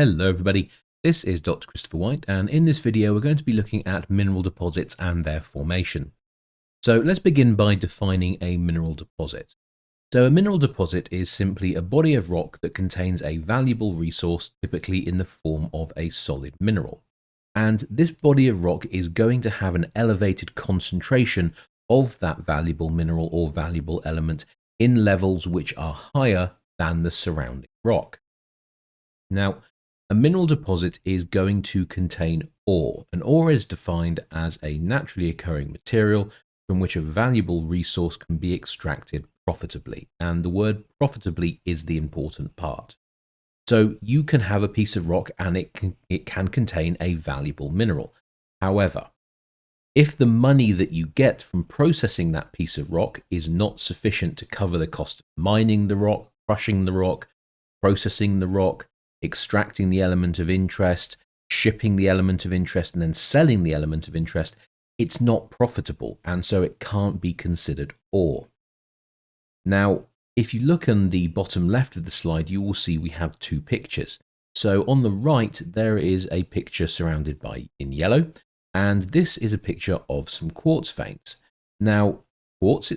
Hello everybody, this is Dr. Christopher White, and in this video we're going to be looking at mineral deposits and their formation. So let's begin by defining a mineral deposit. So a mineral deposit is simply a body of rock that contains a valuable resource, typically in the form of a solid mineral. And this body of rock is going to have an elevated concentration of that valuable mineral or valuable element in levels which are higher than the surrounding rock. Now, a mineral deposit is going to contain ore. An ore is defined as a naturally occurring material from which a valuable resource can be extracted profitably. And the word profitably is the important part. So you can have a piece of rock and it can contain a valuable mineral. However, if the money that you get from processing that piece of rock is not sufficient to cover the cost of mining the rock, crushing the rock, processing the rock, extracting the element of interest, shipping the element of interest, and then selling the element of interest, it's not profitable, and so it can't be considered ore. Now, if you look on the bottom left of the slide, you will see we have two pictures. So on the right, there is a picture surrounded by in yellow, and this is a picture of some quartz veins. Now, quartz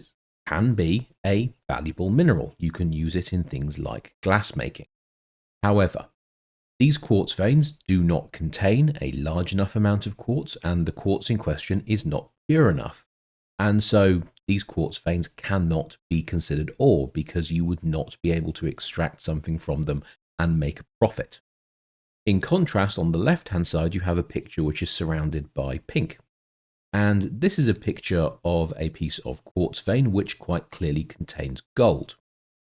can be a valuable mineral. You can use it in things like glass making. However, these quartz veins do not contain a large enough amount of quartz, and the quartz in question is not pure enough. And so these quartz veins cannot be considered ore because you would not be able to extract something from them and make a profit. In contrast, on the left-hand side, you have a picture which is surrounded by pink. And this is a picture of a piece of quartz vein which quite clearly contains gold.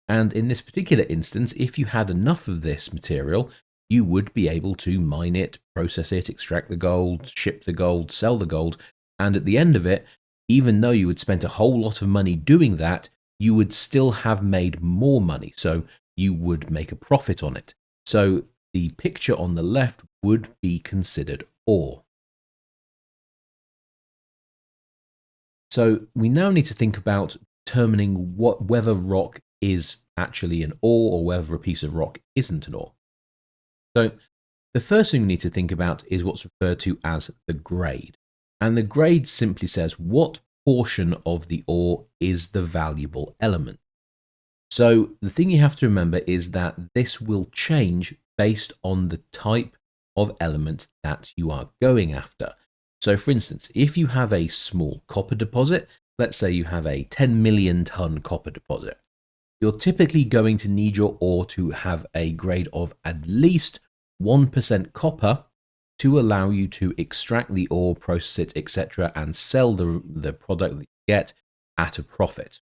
And in this particular instance, if you had enough of this material, you would be able to mine it, process it, extract the gold, ship the gold, sell the gold, and at the end of it, even though you had spent a whole lot of money doing that, you would still have made more money, so you would make a profit on it. So the picture on the left would be considered ore. So we now need to think about determining whether rock is actually an ore or whether a piece of rock isn't an ore. So the first thing we need to think about is what's referred to as the grade. And the grade simply says what portion of the ore is the valuable element. So the thing you have to remember is that this will change based on the type of element that you are going after. So for instance, if you have a small copper deposit, let's say you have a 10 million ton copper deposit, you're typically going to need your ore to have a grade of at least 1% copper to allow you to extract the ore, process it, etc., and sell the product that you get at a profit.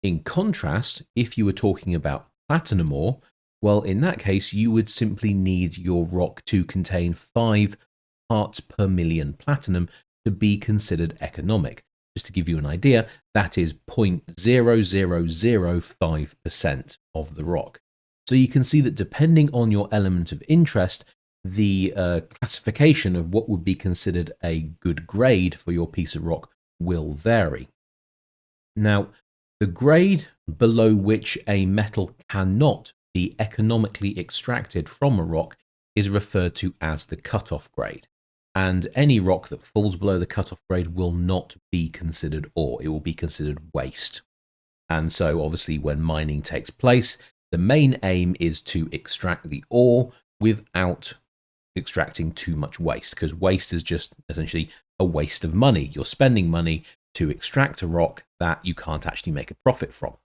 In contrast, if you were talking about platinum ore, well, in that case, you would simply need your rock to contain 5 parts per million platinum to be considered economic. Just to give you an idea, that is 0.0005% of the rock. So you can see that depending on your element of interest, the classification of what would be considered a good grade for your piece of rock will vary. Now, the grade below which a metal cannot be economically extracted from a rock is referred to as the cutoff grade. And any rock that falls below the cutoff grade will not be considered ore. It will be considered waste. And so obviously when mining takes place, the main aim is to extract the ore without extracting too much waste, because waste is just essentially a waste of money. You're spending money to extract a rock that you can't actually make a profit from.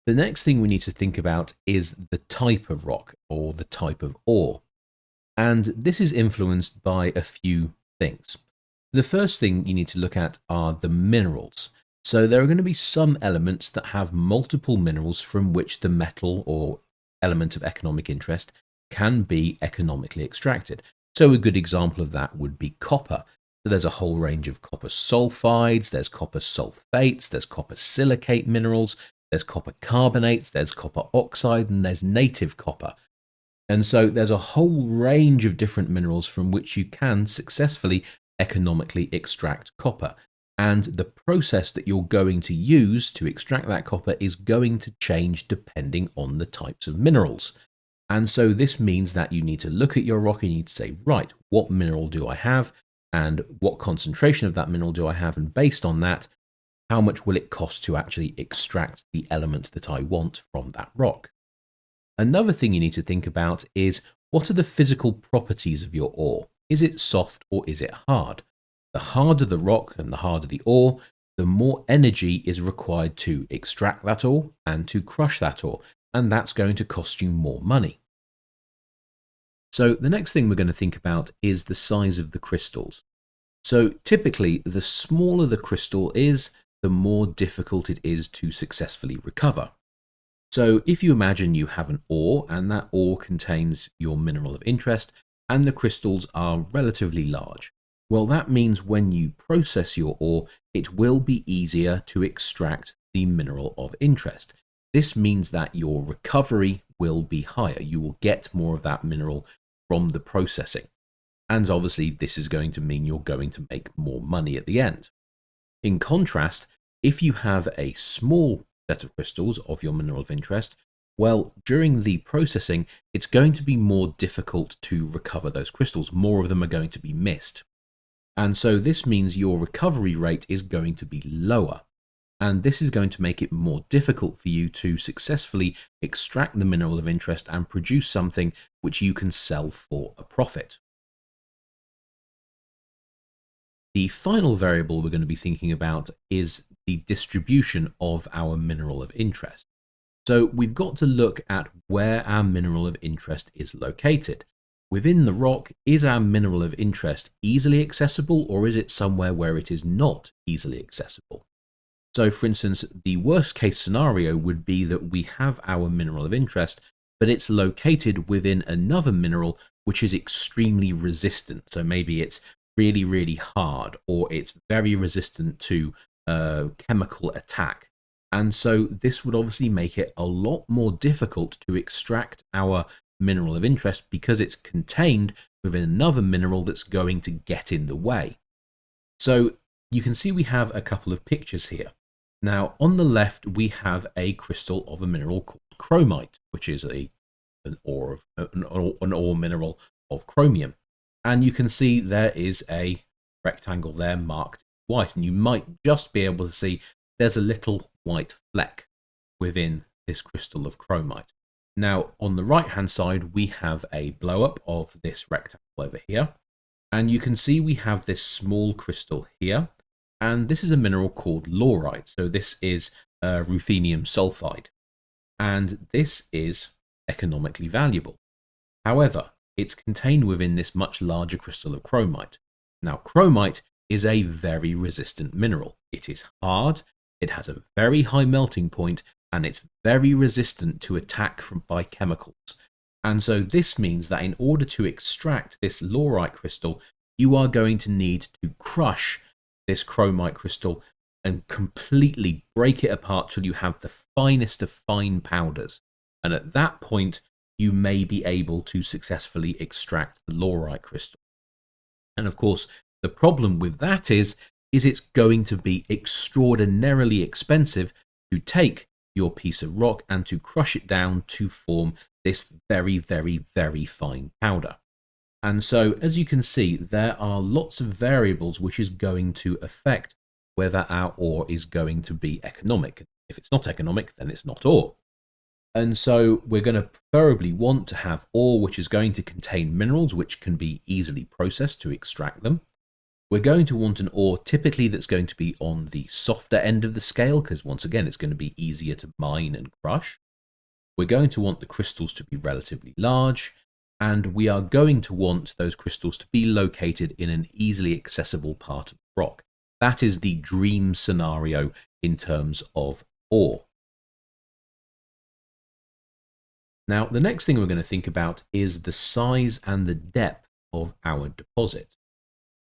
The next thing we need to think about is the type of rock or the type of ore. And this is influenced by a few things. The first thing you need to look at are the minerals. So there are going to be some elements that have multiple minerals from which the metal or element of economic interest can be economically extracted. So a good example of that would be copper. So there's a whole range of copper sulfides, there's copper sulfates, there's copper silicate minerals, there's copper carbonates, there's copper oxide, and there's native copper. And so there's a whole range of different minerals from which you can successfully economically extract copper. And the process that you're going to use to extract that copper is going to change depending on the types of minerals. And so this means that you need to look at your rock and you need to say, right, what mineral do I have? And what concentration of that mineral do I have? And based on that, how much will it cost to actually extract the element that I want from that rock? Another thing you need to think about is, what are the physical properties of your ore? Is it soft or is it hard? The harder the rock and the harder the ore, the more energy is required to extract that ore and to crush that ore, and that's going to cost you more money. So the next thing we're going to think about is the size of the crystals. So typically, the smaller the crystal is, the more difficult it is to successfully recover. So if you imagine you have an ore and that ore contains your mineral of interest and the crystals are relatively large, well, that means when you process your ore, it will be easier to extract the mineral of interest. This means that your recovery will be higher. You will get more of that mineral from the processing. And obviously, this is going to mean you're going to make more money at the end. In contrast, if you have a small set of crystals of your mineral of interest, well, during the processing, it's going to be more difficult to recover those crystals. More of them are going to be missed. And so this means your recovery rate is going to be lower. And this is going to make it more difficult for you to successfully extract the mineral of interest and produce something which you can sell for a profit. The final variable we're going to be thinking about is the distribution of our mineral of interest. So we've got to look at where our mineral of interest is located. Within the rock, is our mineral of interest easily accessible, or is it somewhere where it is not easily accessible? So for instance, the worst case scenario would be that we have our mineral of interest, but it's located within another mineral which is extremely resistant. So maybe it's really, really hard, or it's very resistant to chemical attack. And so this would obviously make it a lot more difficult to extract our mineral of interest because it's contained within another mineral that's going to get in the way. So you can see we have a couple of pictures here. Now on the left we have a crystal of a mineral called chromite, which is an ore mineral of chromium. And you can see there is a rectangle there marked white, and you might just be able to see there's a little white fleck within this crystal of chromite. Now, on the right-hand side, we have a blow-up of this rectangle over here, and you can see we have this small crystal here, and this is a mineral called laurite. So this is ruthenium sulfide, and this is economically valuable. However, it's contained within this much larger crystal of chromite. Now, chromite is a very resistant mineral. It is hard, it has a very high melting point, and it's very resistant to attack by chemicals. And so this means that in order to extract this laurite crystal, you are going to need to crush this chromite crystal and completely break it apart till you have the finest of fine powders. And at that point, you may be able to successfully extract the laurite crystal. And of course, the problem with that is it's going to be extraordinarily expensive to take your piece of rock and to crush it down to form this very, very, very fine powder. And so, as you can see, there are lots of variables which is going to affect whether our ore is going to be economic. If it's not economic, then it's not ore. And so we're going to preferably want to have ore which is going to contain minerals which can be easily processed to extract them. We're going to want an ore typically that's going to be on the softer end of the scale, because once again, it's going to be easier to mine and crush. We're going to want the crystals to be relatively large, and we are going to want those crystals to be located in an easily accessible part of the rock. That is the dream scenario in terms of ore. Now, the next thing we're going to think about is the size and the depth of our deposit.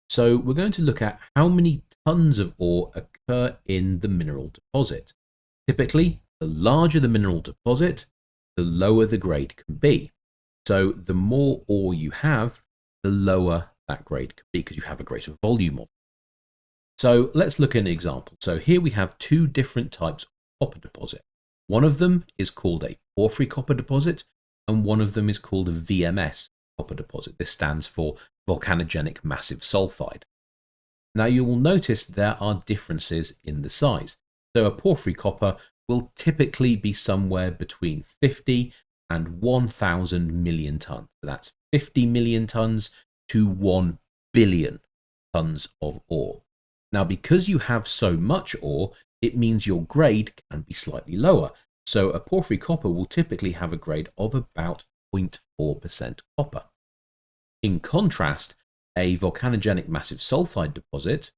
So we're going to look at how many tons of ore occur in the mineral deposit. Typically, the larger the mineral deposit, the lower the grade can be. So the more ore you have, the lower that grade can be because you have a greater volume of it. So let's look at an example. So here we have two different types of copper deposit. One of them is called a porphyry copper deposit, and one of them is called a VMS copper deposit. This stands for volcanogenic massive sulfide. Now you will notice there are differences in the size. So a porphyry copper will typically be somewhere between 50 and 1,000 million tons. So that's 50 million tons to 1 billion tons of ore. Now, because you have so much ore, it means your grade can be slightly lower. So a porphyry copper will typically have a grade of about 0.4% copper. In contrast, a volcanogenic massive sulfide deposit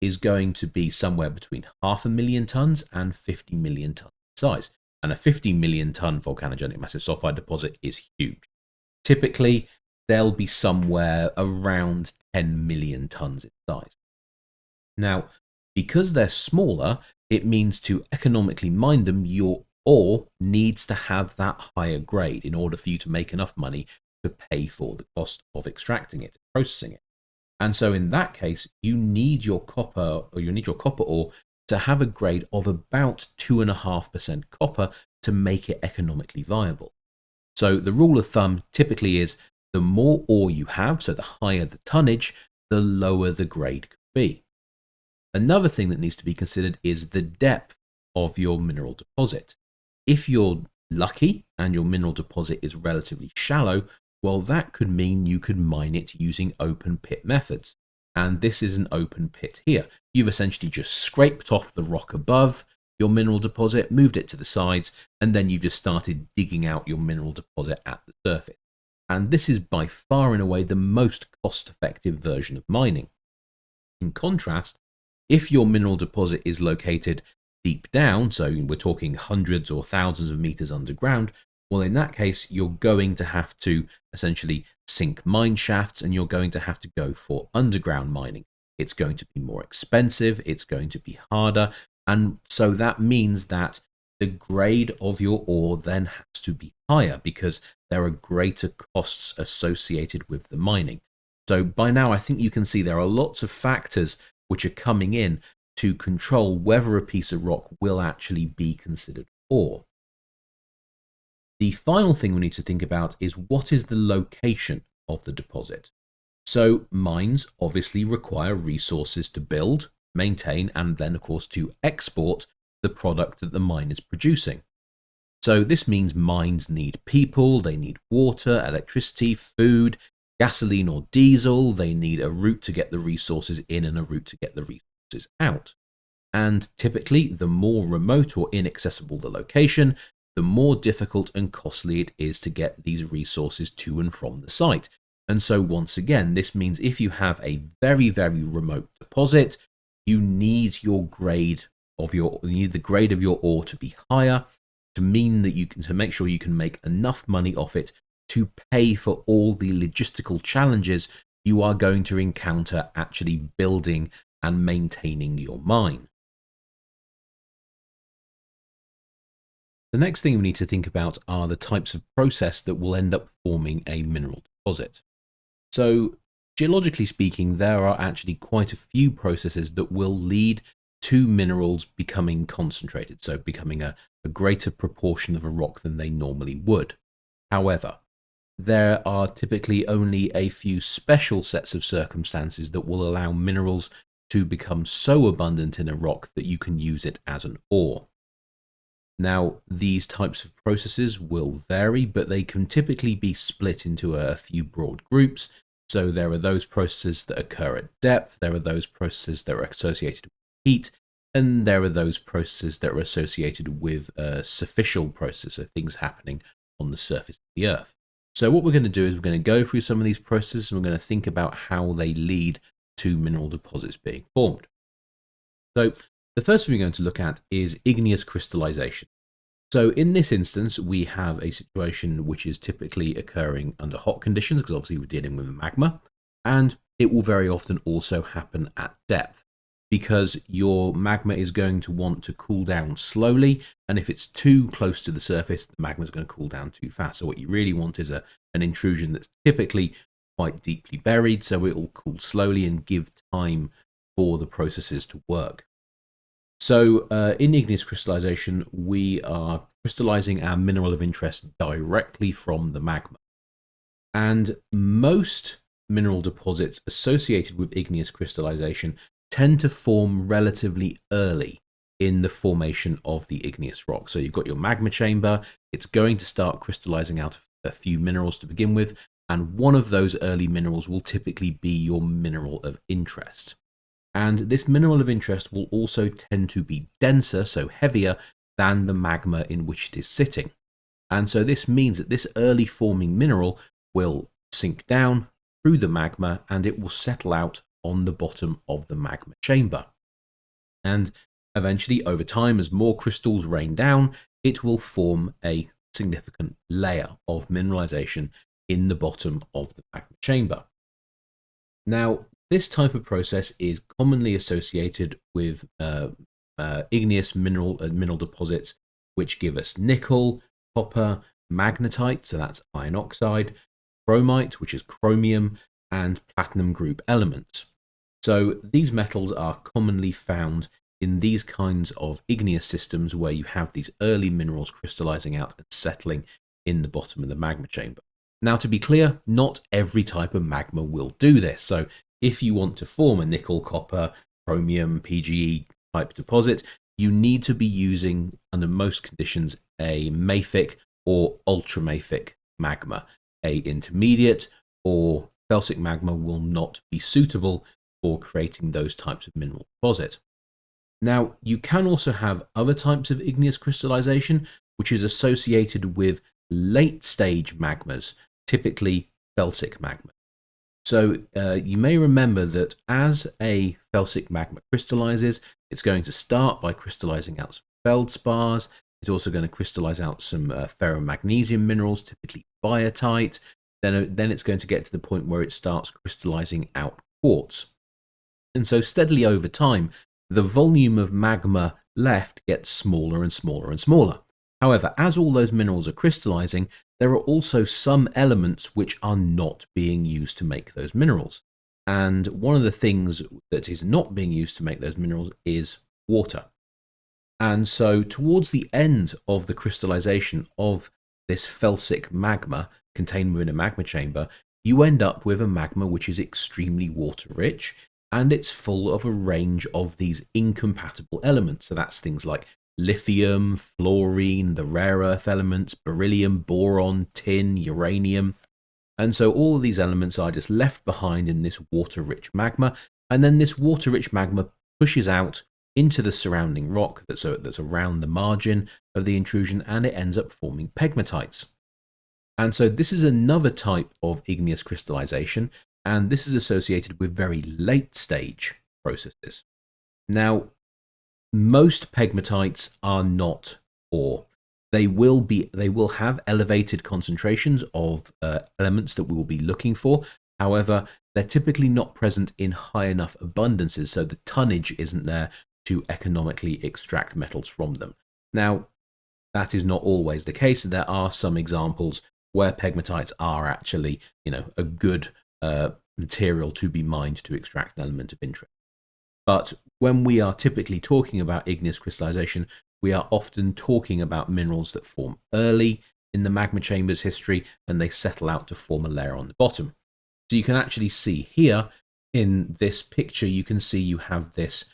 is going to be somewhere between 500,000 tons and 50 million tons in size. And a 50 million ton volcanogenic massive sulfide deposit is huge. Typically, they'll be somewhere around 10 million tons in size. Now, because they're smaller, it means to economically mine them, your ore needs to have that higher grade in order for you to make enough money to pay for the cost of extracting it, processing it. And so in that case, you need your copper ore to have a grade of about 2.5% copper to make it economically viable. So the rule of thumb typically is the more ore you have, so the higher the tonnage, the lower the grade could be. Another thing that needs to be considered is the depth of your mineral deposit. If you're lucky and your mineral deposit is relatively shallow, well, that could mean you could mine it using open pit methods. And this is an open pit here. You've essentially just scraped off the rock above your mineral deposit, moved it to the sides, and then you've just started digging out your mineral deposit at the surface. And this is by far and away the most cost-effective version of mining. In contrast, if your mineral deposit is located deep down, so we're talking hundreds or thousands of meters underground, well, in that case, you're going to have to essentially sink mine shafts and you're going to have to go for underground mining. It's going to be more expensive, it's going to be harder, and so that means that the grade of your ore then has to be higher because there are greater costs associated with the mining. So by now, I think you can see there are lots of factors which are coming in to control whether a piece of rock will actually be considered ore. The final thing we need to think about is what is the location of the deposit. So mines obviously require resources to build, maintain, and then of course to export the product that the mine is producing. So this means mines need people, they need water, electricity, food, gasoline or diesel, they need a route to get the resources in and a route to get the resources out. And typically, the more remote or inaccessible the location, the more difficult and costly it is to get these resources to and from the site. And so once again, this means if you have a very, very remote deposit, you need the grade of your ore to be higher to mean that you can, to make sure you can make enough money off it to pay for all the logistical challenges you are going to encounter actually building and maintaining your mine. The next thing we need to think about are the types of process that will end up forming a mineral deposit. So, geologically speaking, there are actually quite a few processes that will lead to minerals becoming concentrated, so becoming a greater proportion of a rock than they normally would. However, there are typically only a few special sets of circumstances that will allow minerals to become so abundant in a rock that you can use it as an ore. Now, these types of processes will vary, but they can typically be split into a few broad groups. So there are those processes that occur at depth, there are those processes that are associated with heat, and there are those processes that are associated with superficial processes, so things happening on the surface of the earth. So what we're going to do is we're going to go through some of these processes and we're going to think about how they lead to mineral deposits being formed. So the first thing we're going to look at is igneous crystallization. So in this instance, we have a situation which is typically occurring under hot conditions, because obviously we're dealing with magma, and it will very often also happen at depth, because your magma is going to want to cool down slowly, and if it's too close to the surface, the magma is going to cool down too fast. So what you really want is an intrusion that's typically quite deeply buried, so it will cool slowly and give time for the processes to work. So in igneous crystallization, we are crystallizing our mineral of interest directly from the magma. And most mineral deposits associated with igneous crystallization tend to form relatively early in the formation of the igneous rock. So you've got your magma chamber, it's going to start crystallizing out a few minerals to begin with, and one of those early minerals will typically be your mineral of interest. And this mineral of interest will also tend to be denser, so heavier, than the magma in which it is sitting. And so this means that this early forming mineral will sink down through the magma and it will settle out on the bottom of the magma chamber. And eventually, over time, as more crystals rain down, it will form a significant layer of mineralization in the bottom of the magma chamber. Now, this type of process is commonly associated with igneous mineral deposits, which give us nickel, copper, magnetite, so that's iron oxide, chromite, which is chromium, and platinum group elements. So these metals are commonly found in these kinds of igneous systems where you have these early minerals crystallizing out and settling in the bottom of the magma chamber. Now, to be clear, not every type of magma will do this. So if you want to form a nickel, copper, chromium, PGE type deposit, you need to be using, under most conditions, a mafic or ultramafic magma. A intermediate or felsic magma will not be suitable for creating those types of mineral deposit. Now, you can also have other types of igneous crystallization, which is associated with late stage magmas, typically felsic magma. So you may remember that as a felsic magma crystallizes, it's going to start by crystallizing out some feldspars. It's also going to crystallize out some ferromagnesium minerals, typically biotite. Then it's going to get to the point where it starts crystallizing out quartz. And so steadily over time, the volume of magma left gets smaller and smaller and smaller. However, as all those minerals are crystallizing, there are also some elements which are not being used to make those minerals. And one of the things that is not being used to make those minerals is water. And so towards the end of the crystallization of this felsic magma contained within a magma chamber, you end up with a magma which is extremely water rich, and it's full of a range of these incompatible elements. So that's things like lithium, fluorine, the rare earth elements, beryllium, boron, tin, uranium. And so all of these elements are just left behind in this water-rich magma, and then this water-rich magma pushes out into the surrounding rock that's around the margin of the intrusion, and it ends up forming pegmatites. And so this is another type of igneous crystallization, and this is associated with very late stage processes. Now, most pegmatites are not ore. They will have elevated concentrations of elements that we will be looking for. However, they're typically not present in high enough abundances, so the tonnage isn't there to economically extract metals from them. Now, that is not always the case. There are some examples where pegmatites are actually, a good material to be mined to extract an element of interest. But when we are typically talking about igneous crystallization, we are often talking about minerals that form early in the magma chamber's history, and they settle out to form a layer on the bottom. So you can actually see here in this picture, you can see you have this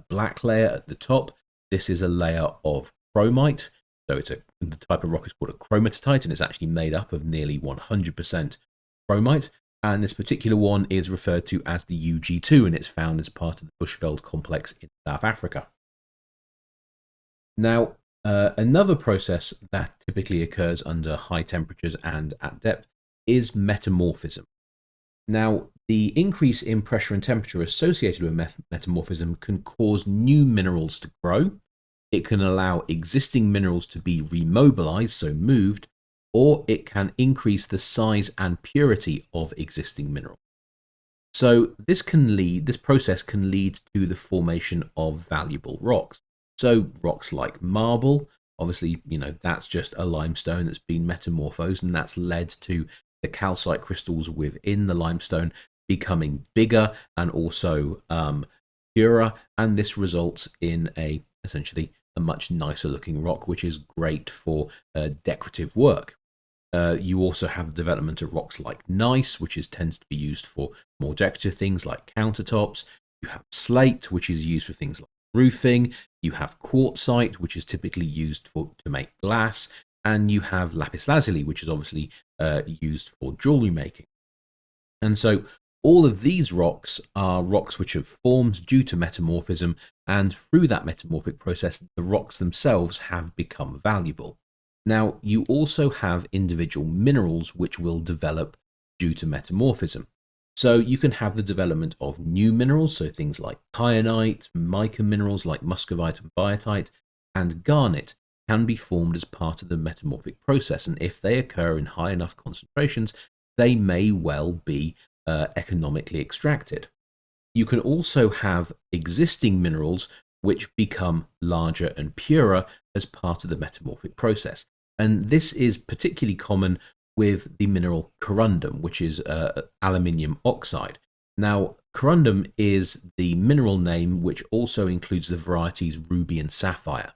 black layer at the top. This is a layer of chromite. So the type of rock is called a chromatite, and it's actually made up of nearly 100% chromite. And this particular one is referred to as the UG2, and it's found as part of the Bushveld complex in South Africa. Now, another process that typically occurs under high temperatures and at depth is metamorphism. Now, the increase in pressure and temperature associated with metamorphism can cause new minerals to grow. It can allow existing minerals to be remobilized, so moved, or it can increase the size and purity of existing minerals. So this process can lead to the formation of valuable rocks. So rocks like marble, obviously, that's just a limestone that's been metamorphosed, and that's led to the calcite crystals within the limestone becoming bigger and also purer, and this results in essentially a much nicer looking rock, which is great for decorative work. You also have the development of rocks like gneiss, which tends to be used for more decorative things like countertops. You have slate, which is used for things like roofing. You have quartzite, which is typically used to make glass. And you have lapis lazuli, which is obviously used for jewelry making. And so all of these rocks are rocks which have formed due to metamorphism, and through that metamorphic process, the rocks themselves have become valuable. Now, you also have individual minerals which will develop due to metamorphism. So you can have the development of new minerals, so things like kyanite, mica minerals like muscovite and biotite, and garnet can be formed as part of the metamorphic process. And if they occur in high enough concentrations, they may well be economically extracted. You can also have existing minerals which become larger and purer as part of the metamorphic process. And this is particularly common with the mineral corundum, which is aluminium oxide. Now, corundum is the mineral name which also includes the varieties ruby and sapphire.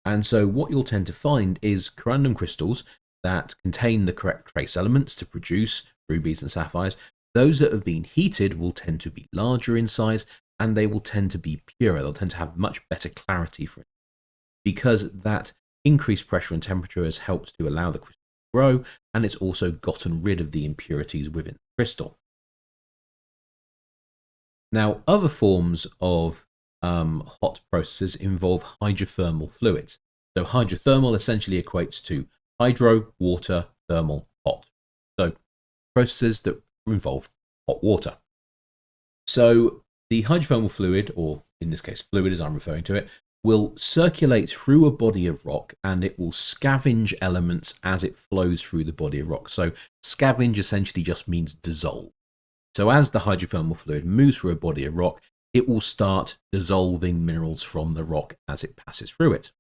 And so what you'll tend to find is corundum crystals that contain the correct trace elements to produce rubies and sapphires. Those that have been heated will tend to be larger in size, and they will tend to be purer. They'll tend to have much better clarity for it, because that increased pressure and temperature has helped to allow the crystal to grow, and it's also gotten rid of the impurities within the crystal. Now, other forms of hot processes involve hydrothermal fluids. So hydrothermal essentially equates to hydro, water, thermal, hot. So processes that involve hot water. So the hydrothermal fluid, or in this case fluid as I'm referring to it, will circulate through a body of rock, and it will scavenge elements as it flows through the body of rock. So scavenge essentially just means dissolve. So as the hydrothermal fluid moves through a body of rock, it will start dissolving minerals from the rock as it passes through it.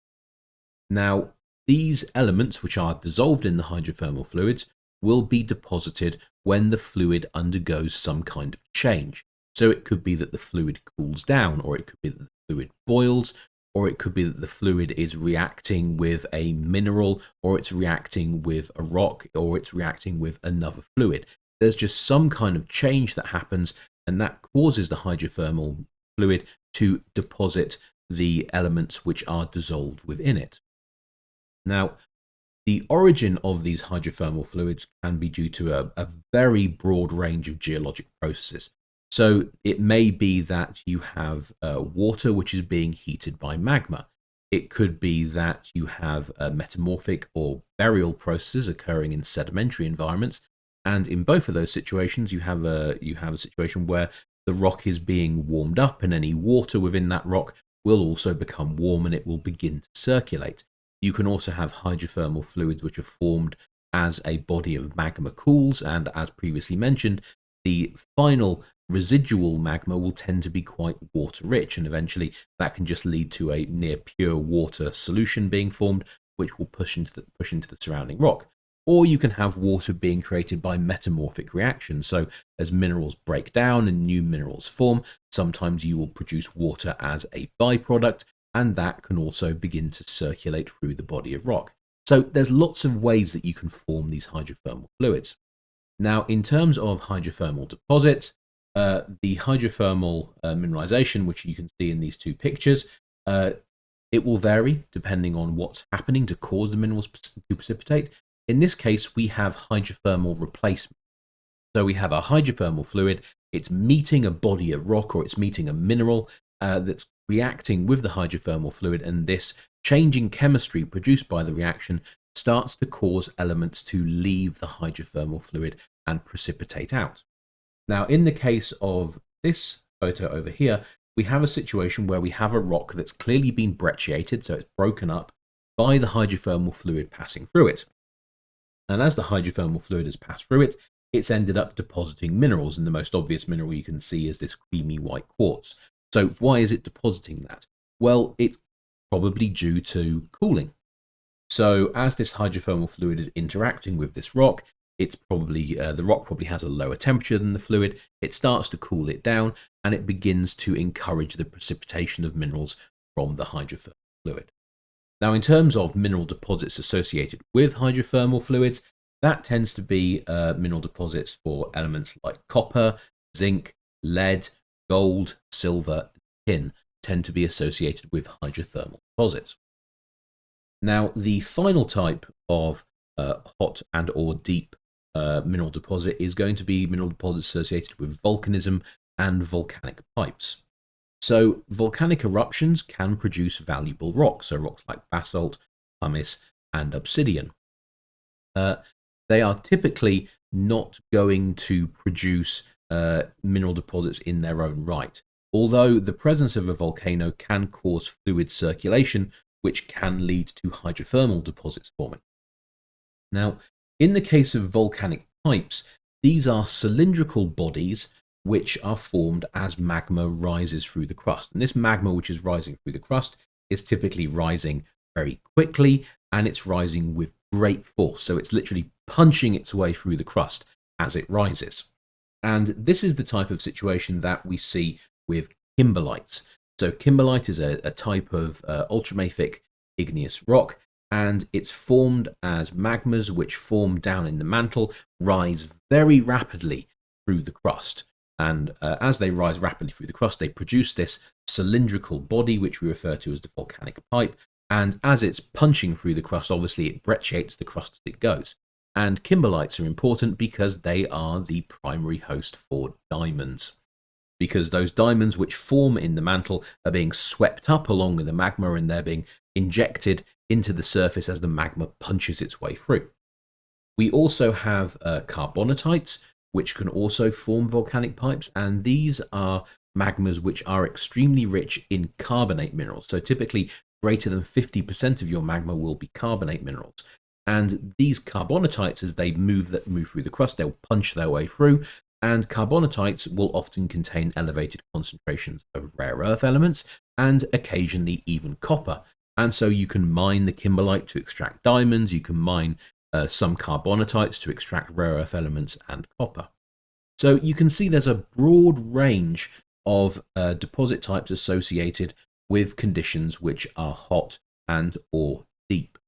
Now, these elements, which are dissolved in the hydrothermal fluids, will be deposited when the fluid undergoes some kind of change. So it could be that the fluid cools down, or it could be that the fluid boils, or it could be that the fluid is reacting with a mineral, or it's reacting with a rock, or it's reacting with another fluid. There's just some kind of change that happens, and that causes the hydrothermal fluid to deposit the elements which are dissolved within it. Now, the origin of these hydrothermal fluids can be due to a very broad range of geologic processes. So it may be that you have water which is being heated by magma. It could be that you have metamorphic or burial processes occurring in sedimentary environments. And in both of those situations, you have a situation where the rock is being warmed up, and any water within that rock will also become warm, and it will begin to circulate. You can also have hydrothermal fluids which are formed as a body of magma cools, and as previously mentioned, the final residual magma will tend to be quite water rich, and eventually that can just lead to a near pure water solution being formed, which will push into the surrounding rock. Or you can have water being created by metamorphic reactions. So as minerals break down and new minerals form, sometimes you will produce water as a byproduct, and that can also begin to circulate through the body of rock. So there's lots of ways that you can form these hydrothermal fluids. Now, in terms of hydrothermal deposits, the hydrothermal mineralization, which you can see in these two pictures, it will vary depending on what's happening to cause the minerals to precipitate. In this case, we have hydrothermal replacement. So we have a hydrothermal fluid, it's meeting a body of rock, or it's meeting a mineral that's reacting with the hydrothermal fluid, and this changing chemistry produced by the reaction starts to cause elements to leave the hydrothermal fluid and precipitate out. Now, in the case of this photo over here, we have a situation where we have a rock that's clearly been brecciated, so it's broken up by the hydrothermal fluid passing through it. And as the hydrothermal fluid has passed through it, it's ended up depositing minerals, and the most obvious mineral you can see is this creamy white quartz. So why is it depositing that? Well, it's probably due to cooling. So as this hydrothermal fluid is interacting with this rock, it's probably the rock probably has a lower temperature than the fluid. It starts to cool it down, and it begins to encourage the precipitation of minerals from the hydrothermal fluid. Now, in terms of mineral deposits associated with hydrothermal fluids, that tends to be mineral deposits for elements like copper, zinc, lead, gold, silver, and tin tend to be associated with hydrothermal deposits. Now, the final type of hot and or deep mineral deposit is going to be mineral deposits associated with volcanism and volcanic pipes. So volcanic eruptions can produce valuable rocks, so rocks like basalt, pumice, and obsidian. They are typically not going to produce mineral deposits in their own right, although the presence of a volcano can cause fluid circulation, which can lead to hydrothermal deposits forming. Now, in the case of volcanic pipes, these are cylindrical bodies which are formed as magma rises through the crust. And this magma which is rising through the crust is typically rising very quickly, and it's rising with great force. So it's literally punching its way through the crust as it rises. And this is the type of situation that we see with kimberlites. So kimberlite is a type of ultramafic igneous rock, and it's formed as magmas which form down in the mantle, rise very rapidly through the crust. And as they rise rapidly through the crust, they produce this cylindrical body, which we refer to as the volcanic pipe. And as it's punching through the crust, obviously it brecciates the crust as it goes. And kimberlites are important because they are the primary host for diamonds. Because those diamonds which form in the mantle are being swept up along with the magma, and they're being injected into the surface as the magma punches its way through. We also have carbonatites, which can also form volcanic pipes, and these are magmas which are extremely rich in carbonate minerals. So typically greater than 50% of your magma will be carbonate minerals. And these carbonatites, as they move through the crust, they'll punch their way through, and carbonatites will often contain elevated concentrations of rare earth elements and occasionally even copper. And so you can mine the kimberlite to extract diamonds, you can mine some carbonatites to extract rare earth elements and copper. So you can see there's a broad range of deposit types associated with conditions which are hot and or deep.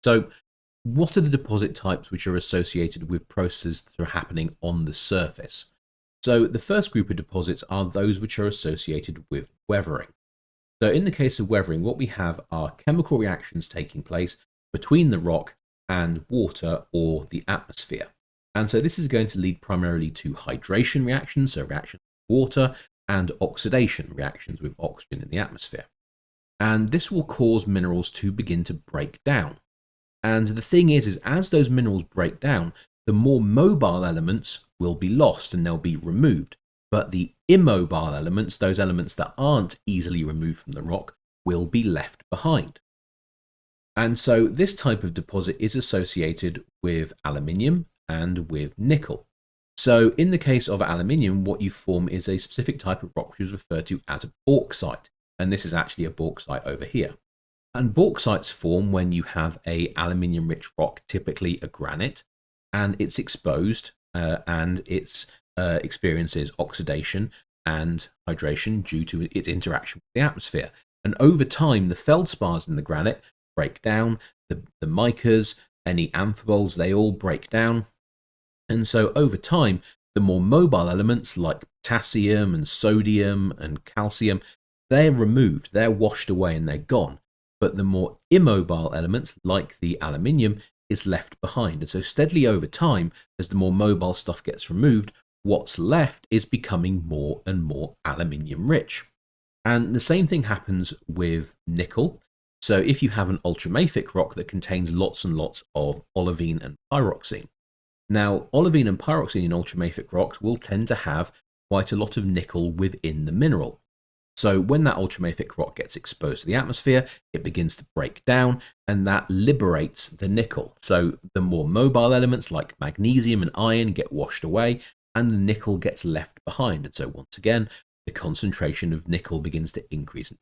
So what are the deposit types which are associated with processes that are happening on the surface? So the first group of deposits are those which are associated with weathering. So in the case of weathering, what we have are chemical reactions taking place between the rock and water or the atmosphere. And so this is going to lead primarily to hydration reactions, so reactions with water, and oxidation reactions with oxygen in the atmosphere. And this will cause minerals to begin to break down. And the thing is as those minerals break down, the more mobile elements will be lost and they'll be removed. But the immobile elements, those elements that aren't easily removed from the rock, will be left behind. And so this type of deposit is associated with aluminium and with nickel. So in the case of aluminium, what you form is a specific type of rock which is referred to as a bauxite. And this is actually a bauxite over here. And bauxites form when you have a aluminium-rich rock, typically a granite, and it's exposed and it experiences oxidation and hydration due to its interaction with the atmosphere. And over time, the feldspars in the granite break down, the micas, any amphiboles, they all break down. And so over time, the more mobile elements like potassium and sodium and calcium, they're removed, they're washed away and they're gone. But the more immobile elements like the aluminium is left behind. And so steadily over time, as the more mobile stuff gets removed, what's left is becoming more and more aluminium rich. And the same thing happens with nickel. So if you have an ultramafic rock that contains lots and lots of olivine and pyroxene. Now, olivine and pyroxene in ultramafic rocks will tend to have quite a lot of nickel within the mineral. So when that ultramafic rock gets exposed to the atmosphere, it begins to break down and that liberates the nickel. So the more mobile elements like magnesium and iron get washed away and the nickel gets left behind. And so once again, the concentration of nickel begins to increase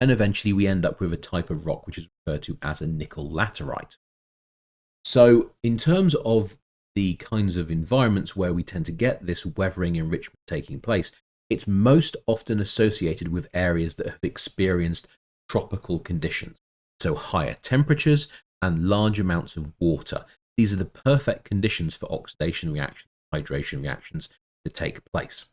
and eventually we end up with a type of rock which is referred to as a nickel laterite. So in terms of the kinds of environments where we tend to get this weathering enrichment taking place, it's most often associated with areas that have experienced tropical conditions. So higher temperatures and large amounts of water. These are the perfect conditions for oxidation reactions, hydration reactions to take place.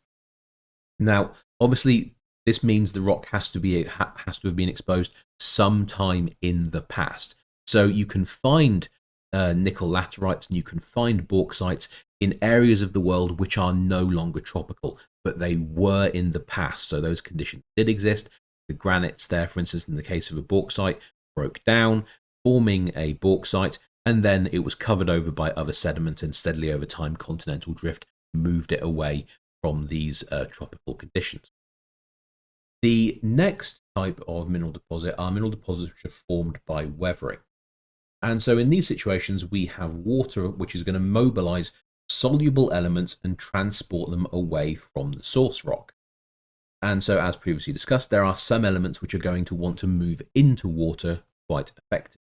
Now, obviously, this means the rock has to have been exposed sometime in the past. So you can find nickel laterites and you can find bauxites in areas of the world which are no longer tropical, but they were in the past. So those conditions did exist. The granites there, for instance, in the case of a bauxite, broke down, forming a bauxite, and then it was covered over by other sediment, and steadily over time, continental drift moved it away from these tropical conditions. The next type of mineral deposit are mineral deposits which are formed by weathering. And so in these situations, we have water which is going to mobilize soluble elements and transport them away from the source rock. And so, as previously discussed, there are some elements which are going to want to move into water quite effectively.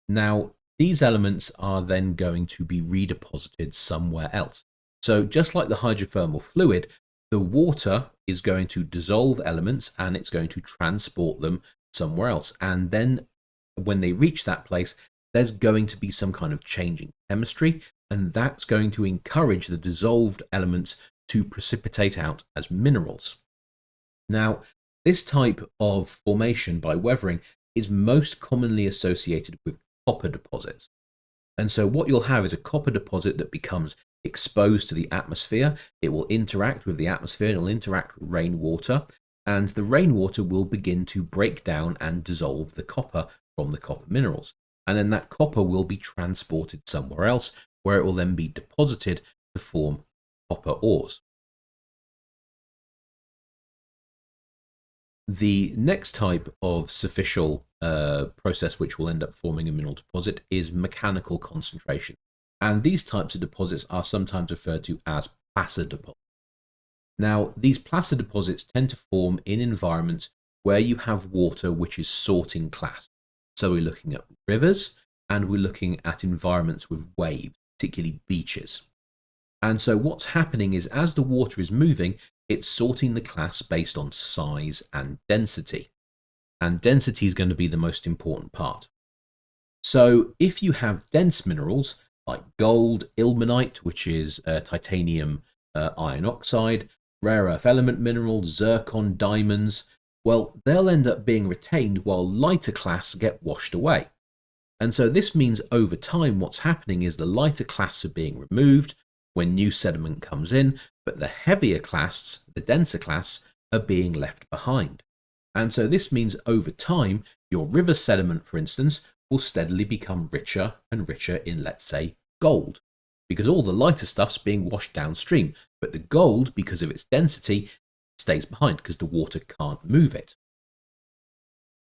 Now, these elements are then going to be redeposited somewhere else. So just like the hydrothermal fluid, the water is going to dissolve elements and it's going to transport them somewhere else. And then when they reach that place, there's going to be some kind of changing chemistry, and that's going to encourage the dissolved elements to precipitate out as minerals. Now, this type of formation by weathering is most commonly associated with copper deposits. And so what you'll have is a copper deposit that becomes exposed to the atmosphere. It will interact with the atmosphere, it'll interact with rainwater, and the rainwater will begin to break down and dissolve the copper from the copper minerals. And then that copper will be transported somewhere else, where it will then be deposited to form copper ores. The next type of superficial process which will end up forming a mineral deposit is mechanical concentration. And these types of deposits are sometimes referred to as placer deposits. Now, these placer deposits tend to form in environments where you have water which is sorting class. So we're looking at rivers and we're looking at environments with waves, particularly beaches. And so what's happening is as the water is moving, it's sorting the class based on size and density. And density is going to be the most important part. So if you have dense minerals like gold, ilmenite, which is titanium iron oxide, rare earth element minerals, zircon, diamonds, well, they'll end up being retained while lighter class get washed away. And so this means over time what's happening is the lighter class are being removed when new sediment comes in, but the heavier class, the denser class, are being left behind. And so this means over time, your river sediment, for instance, will steadily become richer and richer in, let's say, gold, because all the lighter stuff's being washed downstream, but the gold, because of its density, stays behind because the water can't move it.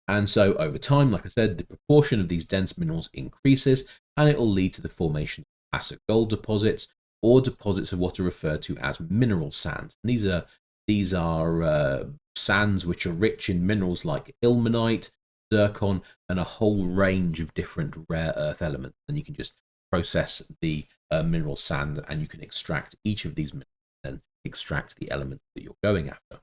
And so over time, like I said, the proportion of these dense minerals increases, and it will lead to the formation of placer gold deposits, or deposits of what are referred to as mineral sands. And these are sands which are rich in minerals like ilmenite, zircon, and a whole range of different rare earth elements. And you can just process the mineral sand and you can extract each of these minerals and extract the element that you're going after.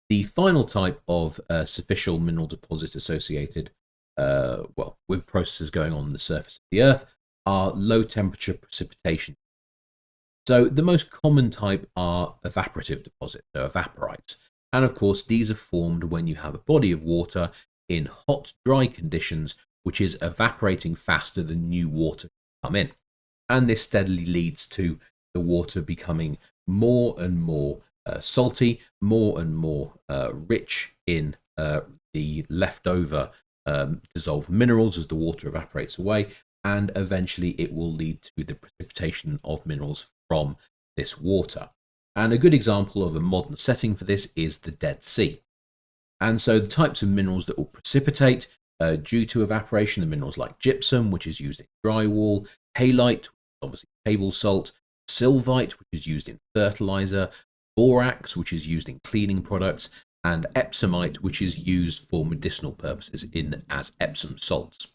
The final type of superficial mineral deposit associated with processes going on the surface of the Earth are low temperature precipitation. So the most common type are evaporative deposits, so evaporites. And of course, these are formed when you have a body of water in hot, dry conditions, which is evaporating faster than new water can come in. And this steadily leads to the water becoming more and more salty, more and more rich in the leftover dissolved minerals as the water evaporates away, and eventually it will lead to the precipitation of minerals from this water. And a good example of a modern setting for this is the Dead Sea. And so the types of minerals that will precipitate due to evaporation are minerals like gypsum, which is used in drywall, halite, obviously table salt, sylvite, which is used in fertilizer, borax, which is used in cleaning products, and epsomite, which is used for medicinal purposes as Epsom salts.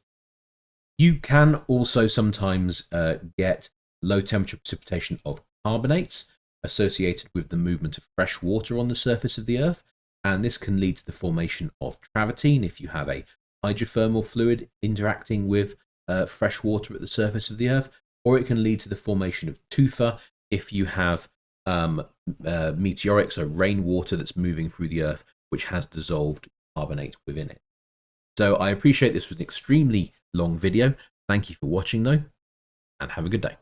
You can also sometimes get low temperature precipitation of carbonates associated with the movement of fresh water on the surface of the Earth, and this can lead to the formation of travertine if you have a hydrothermal fluid interacting with fresh water at the surface of the Earth, or it can lead to the formation of tufa if you have meteoric, so rainwater that's moving through the Earth, which has dissolved carbonate within it. So I appreciate this was an extremely long video. Thank you for watching though, and have a good day.